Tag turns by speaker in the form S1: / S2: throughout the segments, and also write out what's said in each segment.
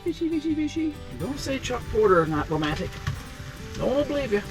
S1: Fishy, fishy, fishy. Don't say Chuck Porter is not romantic. No one will believe you.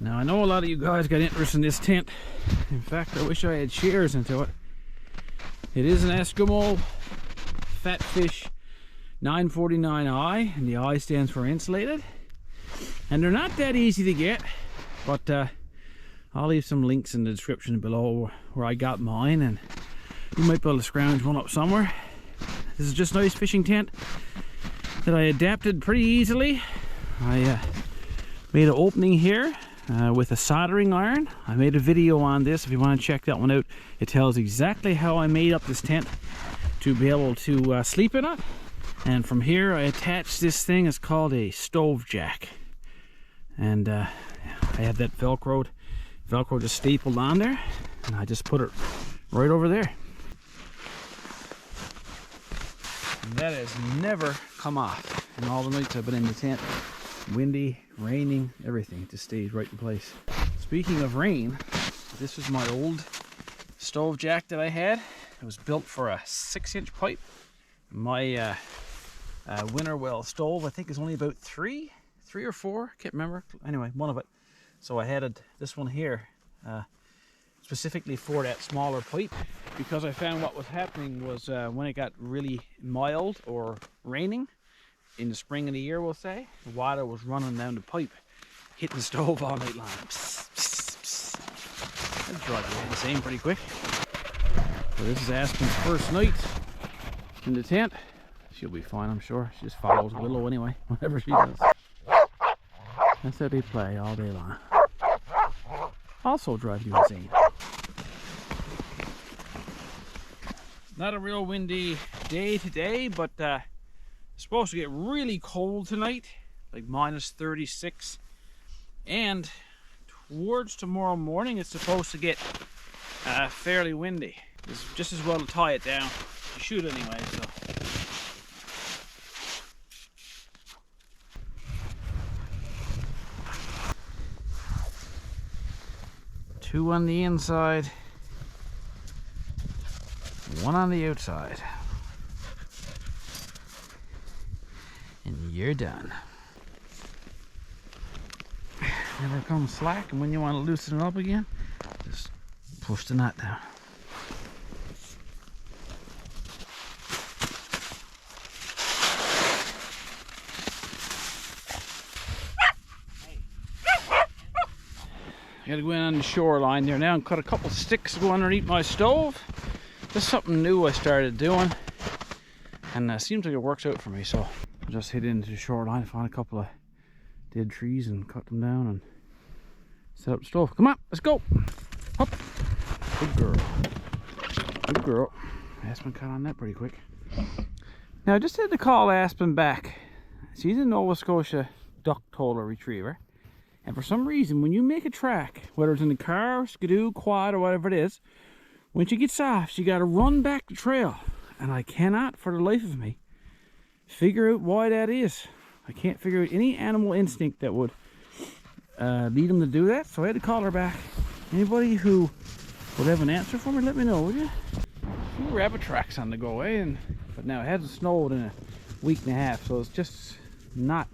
S1: Now I know a lot of you guys got interest in this tent. In fact, I wish I had shares into it. It is an Eskimo Fat Fish 949i, and the I stands for insulated. And they're not that easy to get, but I'll leave some links in the description below where I got mine, and you might be able to scrounge one up somewhere. This is just an ice fishing tent that I adapted pretty easily. I made an opening here with a soldering iron. I made a video on this if you want to check that one out. It tells exactly how I made up this tent to be able to sleep in it. And from here I attached this thing. It's called a stove jack, and I have that velcro just stapled on there, and I just put it right over there, and that has never come off in all the nights I've been in the tent. Windy, raining, everything just stays right in place. Speaking of rain, this was my old stove jack that I had. It was built for a 6-inch pipe. My winnerwell stove, I think, is only about three or four, can't remember. Anyway, one of it. So I had this one here specifically for that smaller pipe, because I found what was happening was when it got really mild or raining in the spring of the year, we'll say, the water was running down the pipe, hitting the stove all night long. Psst, psst, psst. That'd drive you insane pretty quick. So this is Aspen's first night in the tent. She'll be fine, I'm sure. She just follows Willow anyway, whatever she does. That's how they play all day long. Also drive you insane. Not a real windy day today, but it's supposed to get really cold tonight, like -36. And towards tomorrow morning, it's supposed to get fairly windy. It's just as well to tie it down. You should anyway, so. Two on the inside, one on the outside, and you're done. Never comes slack, and when you want to loosen it up again, just push the knot down. I gotta go in on the shoreline there now and cut a couple of sticks to go underneath my stove. Just something new I started doing, and seems like it works out for me. So I'll just head into the shoreline, find a couple of dead trees and cut them down and set up the stove. Come on, let's go. Up. Good girl. Good girl. Aspen caught on that pretty quick. Now I just had to call Aspen back. She's a Nova Scotia duck toller retriever. And for some reason, when you make a track, whether it's in the car, skidoo, quad, or whatever it is, when she gets off, she got to run back the trail. And I cannot, for the life of me, figure out why that is. I can't figure out any animal instinct that would lead them to do that. So I had to call her back. Anybody who would have an answer for me, let me know, would you? A few rabbit tracks on the go, eh? But now it hasn't snowed in a week and a half, so it's just not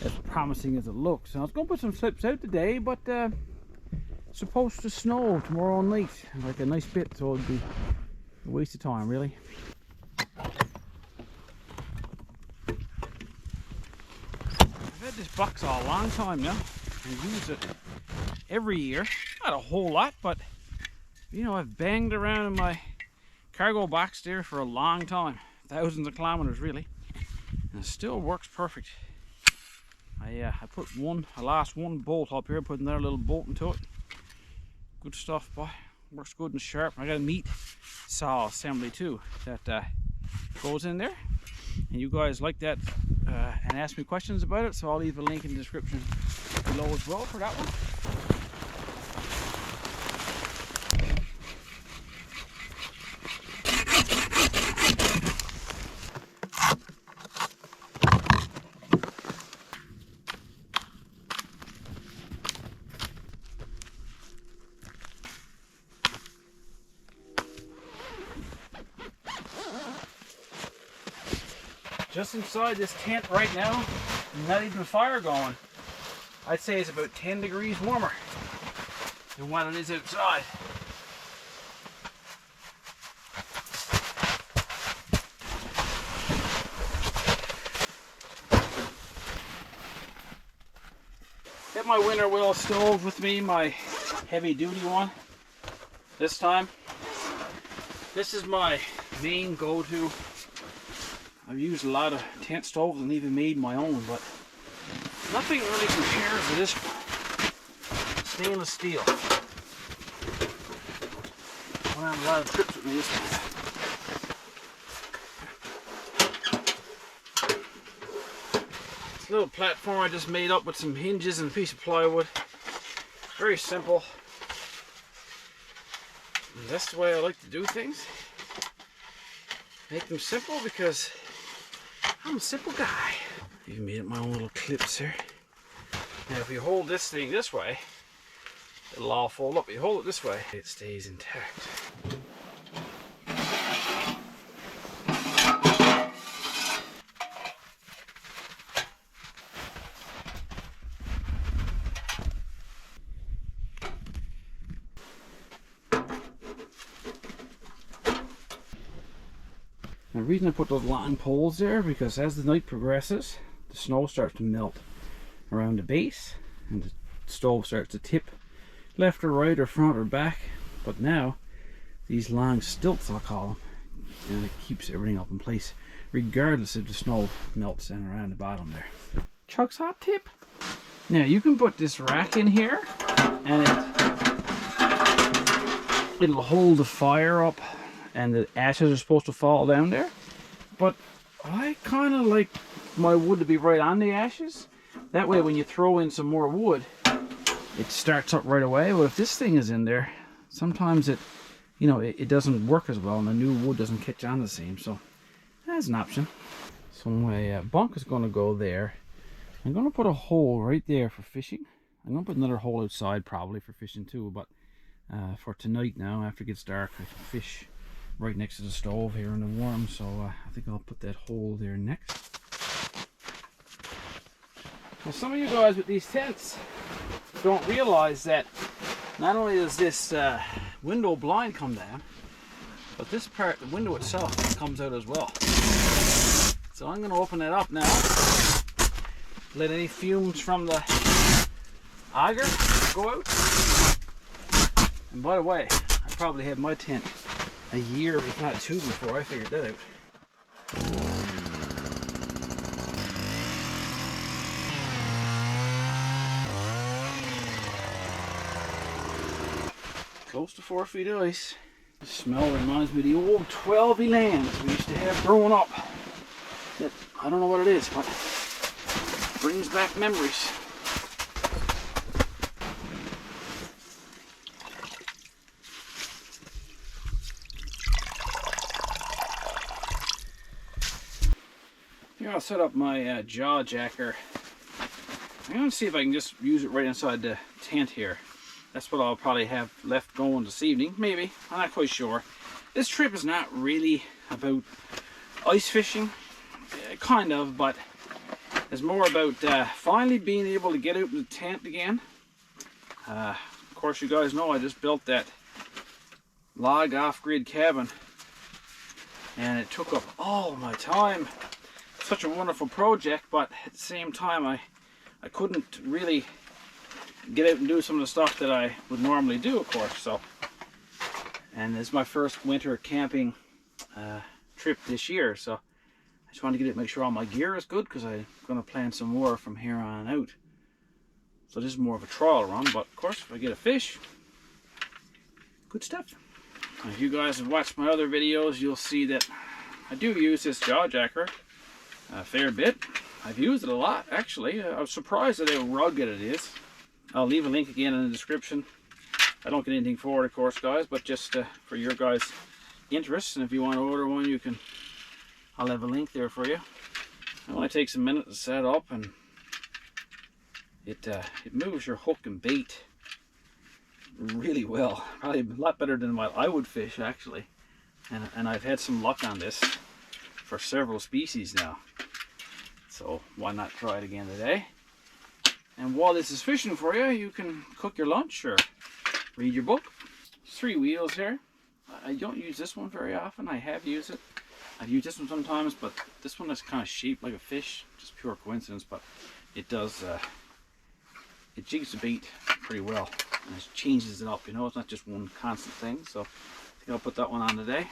S1: as promising as it looks. So I was going to put some slips out today, but it's supposed to snow tomorrow night, like a nice bit, so it'd be a waste of time, really. I've had this box a long time now and use it every year. Not a whole lot, but you know, I've banged around in my cargo box there for a long time. Thousands of kilometers really. And it still works perfect. I put I lost one bolt up here, put another little bolt into it. Good stuff, boy. Works good and sharp. I got a meat saw assembly too that goes in there. And you guys like that and ask me questions about it, so I'll leave a link in the description below as well for that one. Just inside this tent right now, not even a fire going. I'd say it's about 10 degrees warmer than what it is outside. Got my winnerwell stove with me, my heavy duty one this time. This is my main go-to. I've used a lot of tent stoves and even made my own, but nothing really compares to this one. Stainless steel. Went on a lot of trips with me this time. It's a little platform I just made up with some hinges and a piece of plywood. Very simple. And that's the way I like to do things. Make them simple because I'm a simple guy. Even made up my own little clips here. Now if you hold this thing this way, it'll all fold up. If you hold it this way, it stays intact. The reason I put those long poles there, because as the night progresses, the snow starts to melt around the base and the stove starts to tip left or right or front or back. But now these long stilts, I'll call them, and it keeps everything up in place regardless if the snow melts in around the bottom there. Chuck's hot tip. Now you can put this rack in here and it'll hold the fire up and the ashes are supposed to fall down there, but I kind of like my wood to be right on the ashes. That way when you throw in some more wood, it starts up right away. But if this thing is in there, sometimes it doesn't work as well and the new wood doesn't catch on the same, so that's an option. So my bunk is going to go there. I'm going to put a hole right there for fishing. I'm going to put another hole outside probably for fishing too, but for tonight now, after it gets dark, I can fish right next to the stove here in the warm, so I think I'll put that hole there next. Now some of you guys with these tents don't realize that not only does this window blind come down, but this part, the window itself, comes out as well. So I'm going to open it up now, let any fumes from the auger go out. And by the way, I probably had my tent a year, if not two, before I figured that out. Close to 4 feet of ice. The smell reminds me of the old 12-y lands we used to have growing up. I don't know what it is, but it brings back memories. Here I'll set up my jawjacker. I'm going to see if I can just use it right inside the tent here. That's what I'll probably have left going this evening, maybe. I'm not quite sure. This trip is not really about ice fishing, kind of, but it's more about finally being able to get out of the tent again. Of course, you guys know I just built that log off-grid cabin, and it took up all my time. Such a wonderful project, but at the same time I I couldn't really get out and do some of the stuff that I would normally do, of course. So, and it's my first winter camping trip this year, so I just wanted to get it, make sure all my gear is good, because I'm going to plan some more from here on out. So this is more of a trial run, but of course if I get a fish, good stuff. And if you guys have watched my other videos, you'll see that I do use this jawjacker a fair bit. I've used it a lot, actually. I was surprised at how rugged it is. I'll leave a link again in the description. I don't get anything for it, of course, guys, but just for your guys' interest, and if you want to order one, you can. I'll have a link there for you. It only takes a minute to set up, and it moves your hook and bait really well. Probably a lot better than what I would fish, actually. And I've had some luck on this for several species now. So why not try it again today? And while this is fishing for you, you can cook your lunch or read your book. 3 wheels here. I don't use this one very often. I have used it. I've used this one sometimes, but this one is kind of shaped like a fish. Just pure coincidence, but it does, it jigs the bait pretty well. And it changes it up, you know, it's not just one constant thing. So I think I'll put that one on today.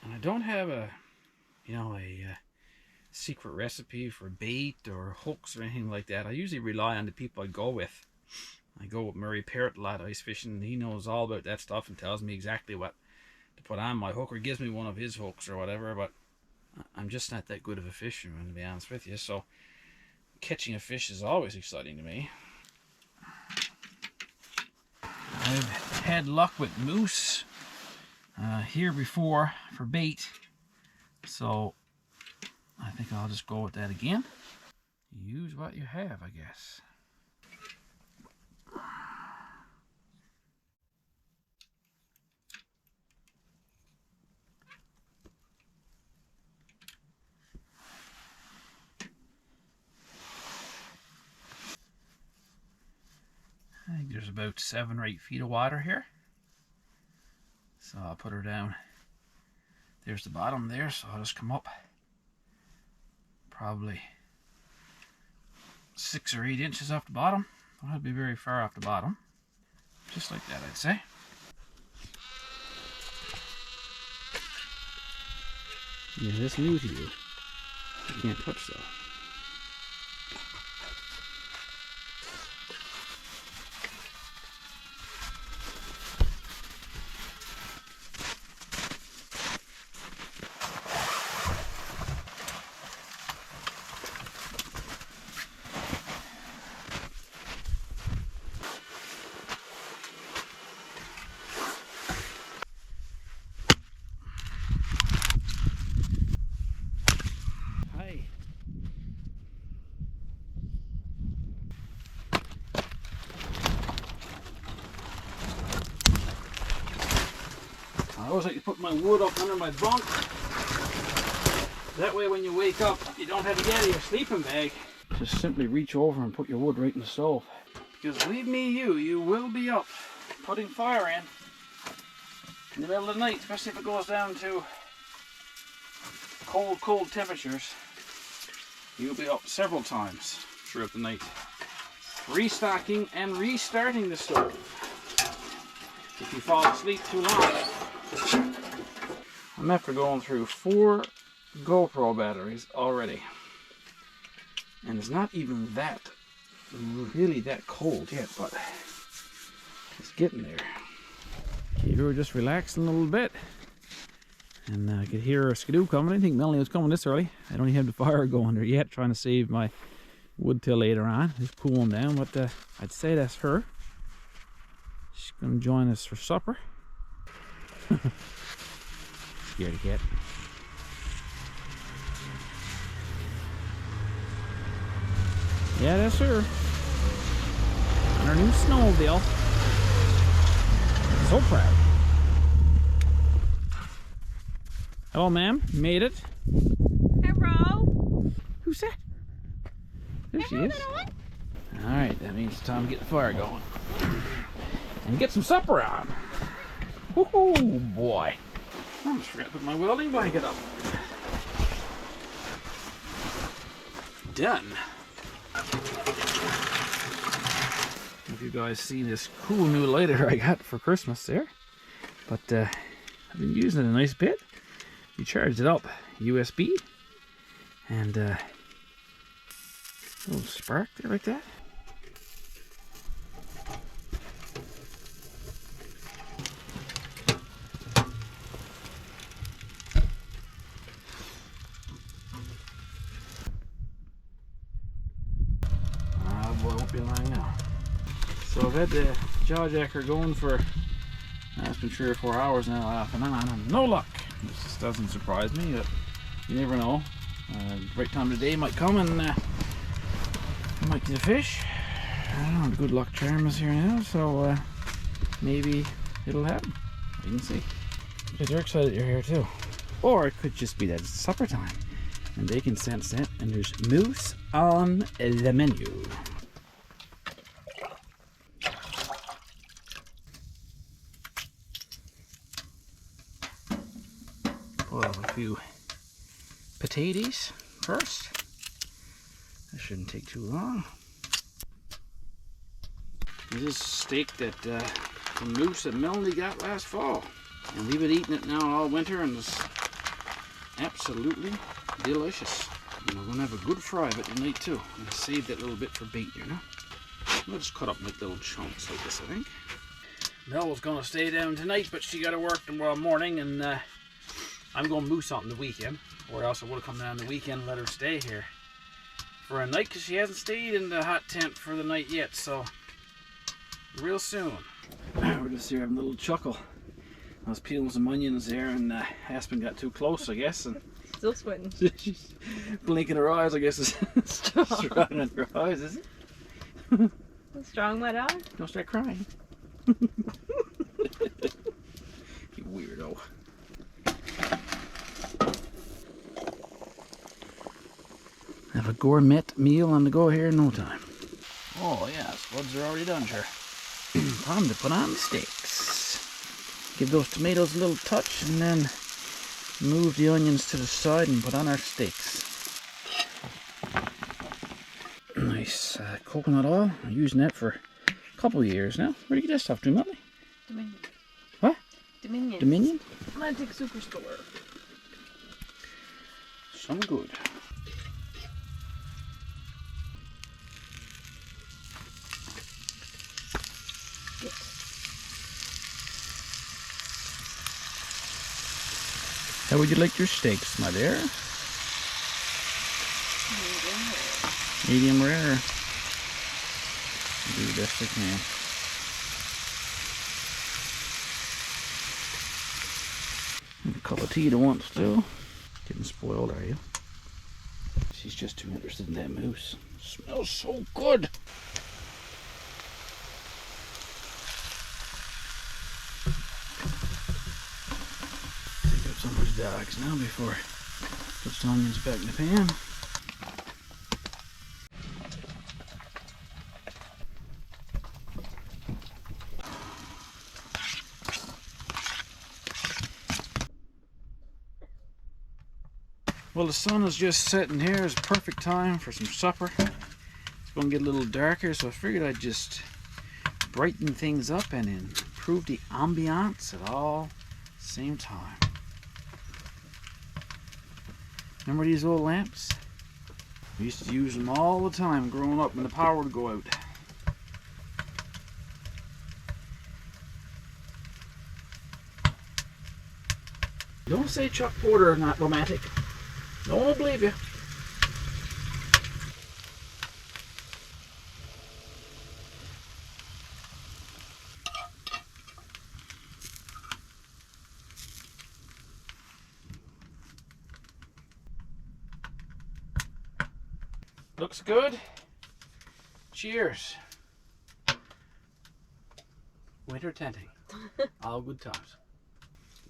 S1: And I don't have a, you know, a secret recipe for bait or hooks or anything like that. I usually rely on the people I go with. I go with Murray Parrott a lot ice fishing. He knows all about that stuff and tells me exactly what to put on my hook, or gives me one of his hooks or whatever. But I'm just not that good of a fisherman, to be honest with you. So catching a fish is always exciting to me. I've had luck with moose here before for bait, so I think I'll just go with that again. Use what you have, I guess. I think there's about 7 or 8 feet of water here. So I'll put her down. There's the bottom there, so I'll just come up probably 6 or 8 inches off the bottom. Well, I'll be very far off the bottom. Just like that, I'd say. Yeah, that's new to you. You can't touch that. I always like to put my wood up under my bunk. That way when you wake up, you don't have to get out of your sleeping bag. Just simply reach over and put your wood right in the stove. Because believe me, you will be up putting fire in the middle of the night, especially if it goes down to cold temperatures. You'll be up several times throughout the night, restocking and restarting the stove if you fall asleep too long. I'm after going through 4 GoPro batteries already, and it's not even really that cold yet, but it's getting there. You were just relaxing a little bit, and I could hear a skidoo coming. I didn't think Melanie was coming this early. I don't even have the fire going there yet, trying to save my wood till later on. It's cooling down, but I'd say that's her. She's going to join us for supper. Scaredy cat. Yeah, that's her. On her new snowmobile. So proud. Hello, ma'am. You made it.
S2: Hello.
S1: Who's that? There she is. Alright, that means it's time to get the fire going. And get some supper on. Woohoo, boy. I almost forgot to put my welding blanket up. done. If you guys see this cool new lighter I got for Christmas there, but I've been using it a nice bit. You charged it up USB, and a little spark there like that. Boy, won't be long now. So I've had the jawjacker going for, it's been 3 or 4 hours now off and on, and no luck. This just doesn't surprise me, but you never know. Right time of the day might come and I might get a fish. I don't know, the good luck charm is here now, so maybe it'll happen. You can see. They're excited you're here too. Or it could just be that it's supper time and they can sense that, and there's moose on the menu. Pull out a few potatoes first. That shouldn't take too long. This is steak that the moose that Melanie got last fall, and we've been eating it now all winter, and it's absolutely delicious. And we're gonna have a good fry of it tonight too. I'm gonna save that little bit for bait, you know. We'll just cut up like little chunks like this, I think. Mel was gonna stay down tonight, but she got to work tomorrow morning, and I'm going moose hunting the weekend, or else I would have come down the weekend and let her stay here for a night, because she hasn't stayed in the hot tent for the night yet, so real soon. We're just here having a little chuckle. I was peeling some onions there, and Aspen got too close, I guess, and
S2: still squinting.
S1: She's blinking her eyes, I guess. It's strong in her eyes, is it?
S2: Strong, my dog?
S1: Don't start crying. You weirdo. Have a gourmet meal on the go here in no time. Oh yeah, spuds are already done, sure. Time to put on the steaks. Give those tomatoes a little touch, and then move the onions to the side and put on our steaks. Nice coconut oil. I'm using that for a couple of years now. Where do you get that stuff, Melanie?
S2: Dominion.
S1: What?
S2: Dominion.
S1: Dominion?
S2: Atlantic Superstore.
S1: Some good. How would you like your steaks, my dear? Medium rare. Do the best I can. A cup of tea to once too. Getting spoiled, are you? She's just too interested in that moose. It smells so good. Take up some of those dogs now before I put some onions back in the pan. Well, the sun is just setting here. It's perfect time for some supper. It's going to get a little darker, so I figured I'd just brighten things up and improve the ambiance at all the same time. Remember these old lamps? We used to use them all the time growing up when the power would go out. Don't say Chuck Porter is not romantic. No one will believe you. Looks good. Cheers. Winter tenting. All good times.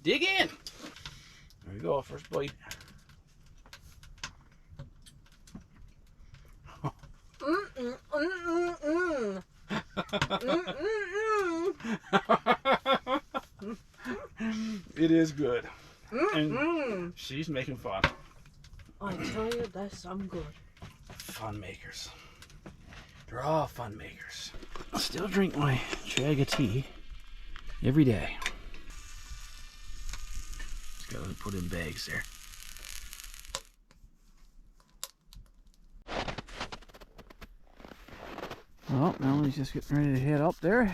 S1: Dig in. There we go, first bite. It is good. And she's making fun.
S2: I tell you, that's some good.
S1: fun makers. They're all fun makers. I still drink my jag of tea every day. Just gotta put in bags there. Well, Melanie's just getting ready to head up there.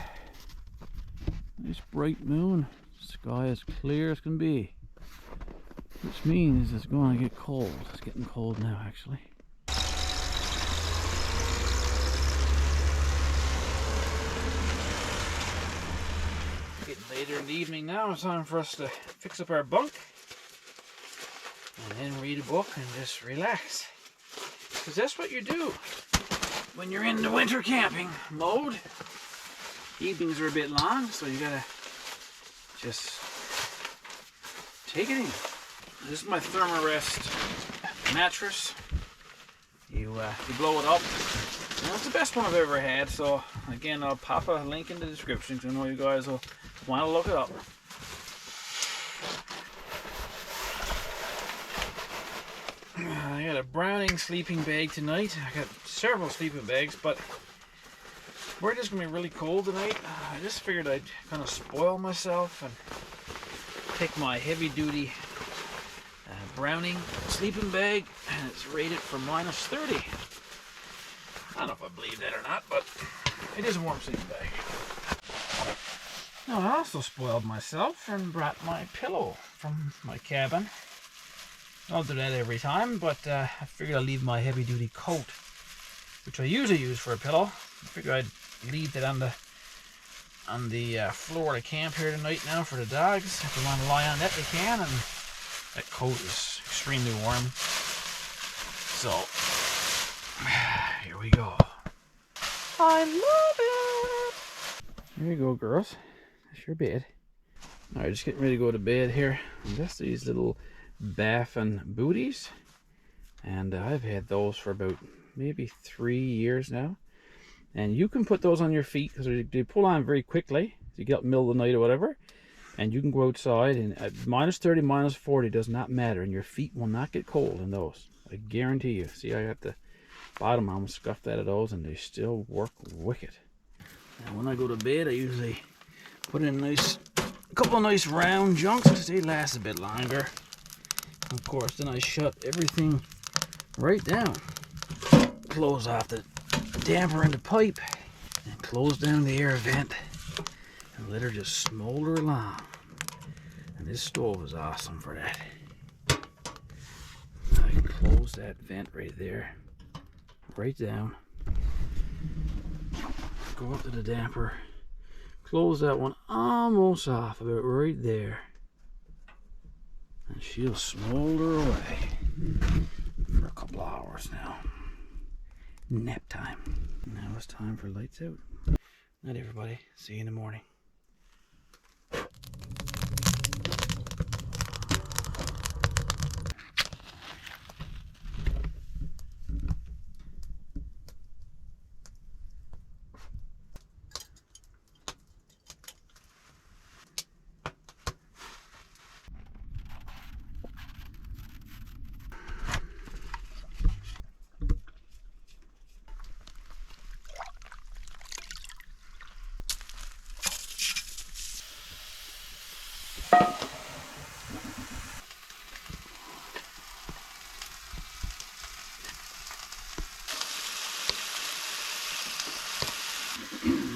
S1: Nice bright moon. Sky is clear as can be. Which means it's going to get cold. It's getting cold now, actually. Getting later in the evening now. It's time for us to fix up our bunk. And then read a book and just relax. Because that's what you do when you're in the winter camping mode. Evenings are a bit long, so you gotta just take it in. This is my Thermarest mattress. You blow it up. And it's the best one I've ever had, so again, I'll pop a link in the description because I know you guys will want to look it up. I got a Browning sleeping bag tonight. I got several sleeping bags, but we're just going to be really cold tonight. I just figured I'd kind of spoil myself and take my heavy duty Browning sleeping bag, and it's rated for -30. I don't know if I believe that or not, but it is a warm sleeping bag. Now, I also spoiled myself and brought my pillow from my cabin. I'll do that every time, but I figured I'd leave my heavy duty coat, which I usually use for a pillow. I figured I'd leave that on the floor of the camp here tonight now for the dogs. If they want to lie on that, they can, and that coat is extremely warm. So, here we go. I love it! Here you go, girls. That's your bed. Alright, just getting ready to go to bed here. And just these little baffin booties. And I've had those for about maybe 3 years now. And you can put those on your feet because they pull on very quickly. You get up in the middle of the night or whatever. And you can go outside, and at -30, -40 does not matter, and your feet will not get cold in those. I guarantee you. See, I got the bottom almost scuffed out of those, and they still work wicked. Now, when I go to bed, I usually put in a couple of nice round junks because they last a bit longer. Of course, then I shut everything right down. Close off the damper in the pipe, and close down the air vent. And let her just smolder along. And this stove is awesome for that. I can close that vent right there. Right down. Go up to the damper. Close that one almost off, about right there. And she'll smolder away for a couple of hours now. Nap time. Now it's time for lights out. Night, everybody. See you in the morning.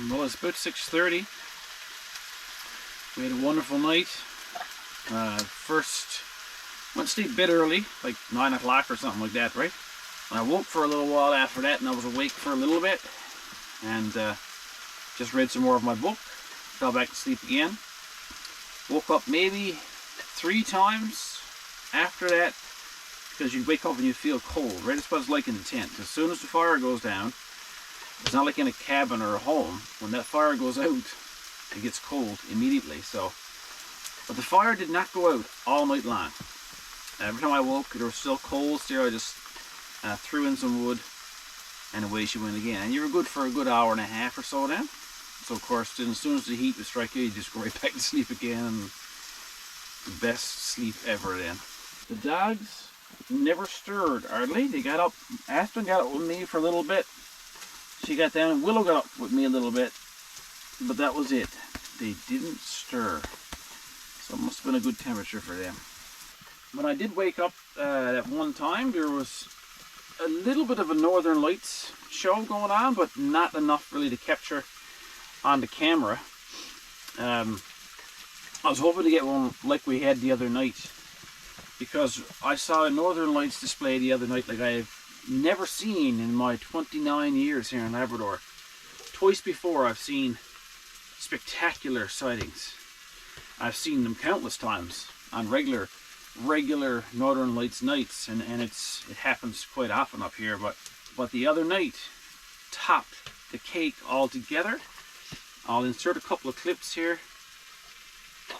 S1: Well, it's about 6:30. We had a wonderful night. First went to sleep a bit early, like 9 o'clock or something like that, right? And I woke for a little while after that, and I was awake for a little bit, and just read some more of my book. Fell back to sleep again. Woke up maybe 3 times after that, because you wake up and you feel cold, right? That's what it's like in the tent. As soon as the fire goes down, it's not like in a cabin or a home. When that fire goes out, it gets cold immediately. So, but the fire did not go out all night long. Every time I woke, it was still cold. So I just threw in some wood, and away she went again. And you were good for a good hour and a half or so then. So of course, then as soon as the heat would strike you, you just go right back to sleep again. And the best sleep ever then. The dogs never stirred hardly. They got up, Aspen got up with me for a little bit. She got down and Willow got up with me a little bit. But that was it. They didn't stir. So it must have been a good temperature for them. When I did wake up at one time, there was a little bit of a Northern Lights show going on, but not enough really to capture on the camera. I was hoping to get one like we had the other night, because I saw a Northern Lights display the other night like I've never seen in my 29 years here in Labrador. Twice before I've seen spectacular sightings. I've seen them countless times on regular Northern Lights nights, and it happens quite often up here, but the other night topped the cake altogether. I'll insert a couple of clips here.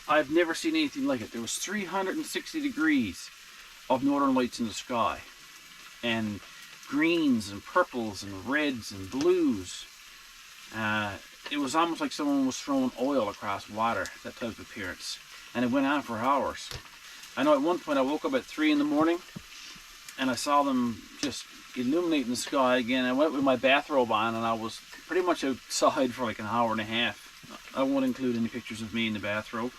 S1: I've never seen anything like it. There was 360 degrees of Northern Lights in the sky, and greens and purples and reds and blues. It was almost like someone was throwing oil across water, that type of appearance, and it went on for hours. I know at one point I woke up at 3 in the morning and I saw them just illuminating the sky again. I went with my bathrobe on and I was pretty much outside for like an hour and a half. I won't include any pictures of me in the bathrobe,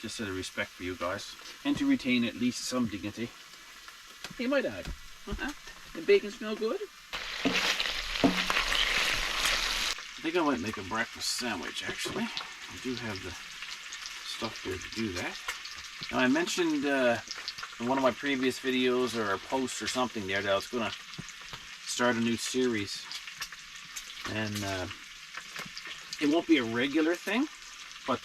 S1: just out of respect for you guys, and to retain at least some dignity. Hey, my dog. The bacon smell good? I think I might make a breakfast sandwich, actually. I do have the stuff there to do that. Now, I mentioned in one of my previous videos or a post or something there that I was going to start a new series. And it won't be a regular thing, but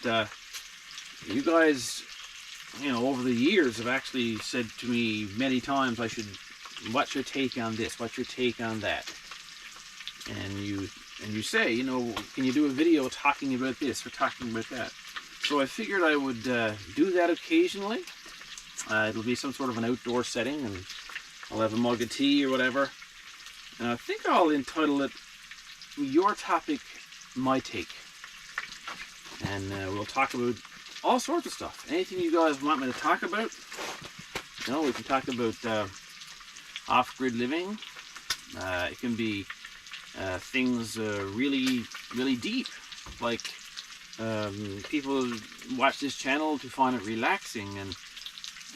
S1: you guys, you know, over the years have actually said to me many times I should, what's your take on this? What's your take on that? And you say, you know, can you do a video talking about this or talking about that? So I figured I would do that occasionally. It'll be some sort of an outdoor setting, and I'll have a mug of tea or whatever. And I think I'll entitle it Your Topic, My Take. And we'll talk about all sorts of stuff. Anything you guys want me to talk about. You know, we can talk about off-grid living. It can be things really, really deep, like people watch this channel to find it relaxing, and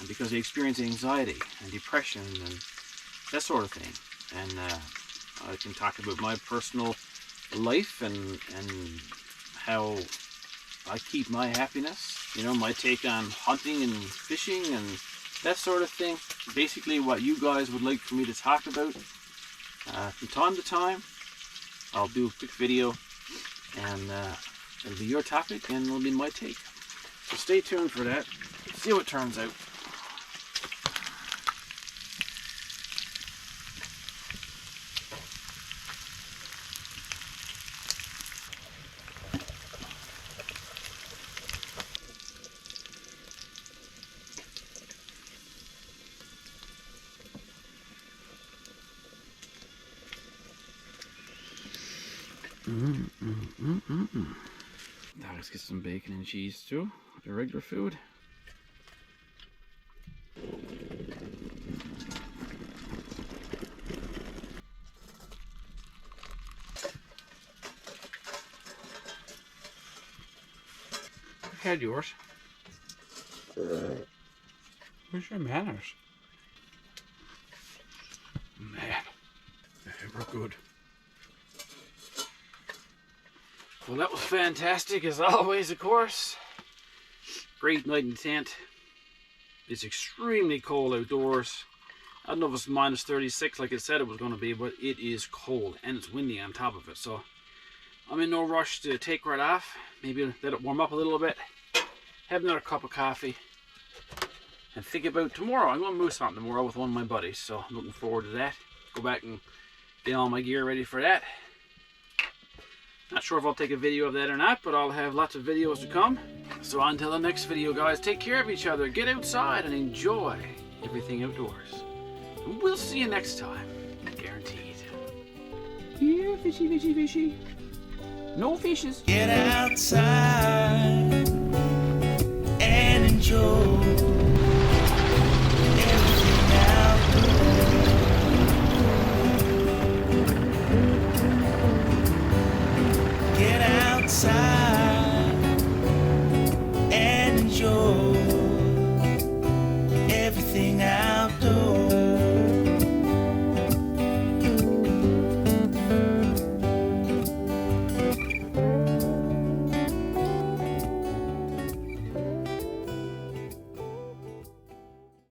S1: because they experience anxiety and depression and that sort of thing. And I can talk about my personal life and how I keep my happiness, you know, my take on hunting and fishing and that sort of thing. Basically what you guys would like for me to talk about. From time to time I'll do a quick video, and it'll be your topic and it'll be my take. So stay tuned for that. See how it turns out. Now let's get some bacon and cheese too, the regular food. Had yours. Where's your manners? Man, they were good. Well, that was fantastic as always, of course. Great night in the tent. It's extremely cold outdoors. I don't know if it's minus 36 like it said it was going to be, but it is cold and it's windy on top of it. So I'm in no rush to take right off. Maybe let it warm up a little bit. Have another cup of coffee. And think about tomorrow. I'm going to moose hunt tomorrow with one of my buddies. So I'm looking forward to that. Go back and get all my gear ready for that. Not sure if I'll take a video of that or not, but I'll have lots of videos to come. So until the next video, guys, take care of each other, get outside and enjoy everything outdoors. And we'll see you next time, guaranteed. Yeah, fishy, fishy, fishy. No fishes.
S3: Get outside and enjoy.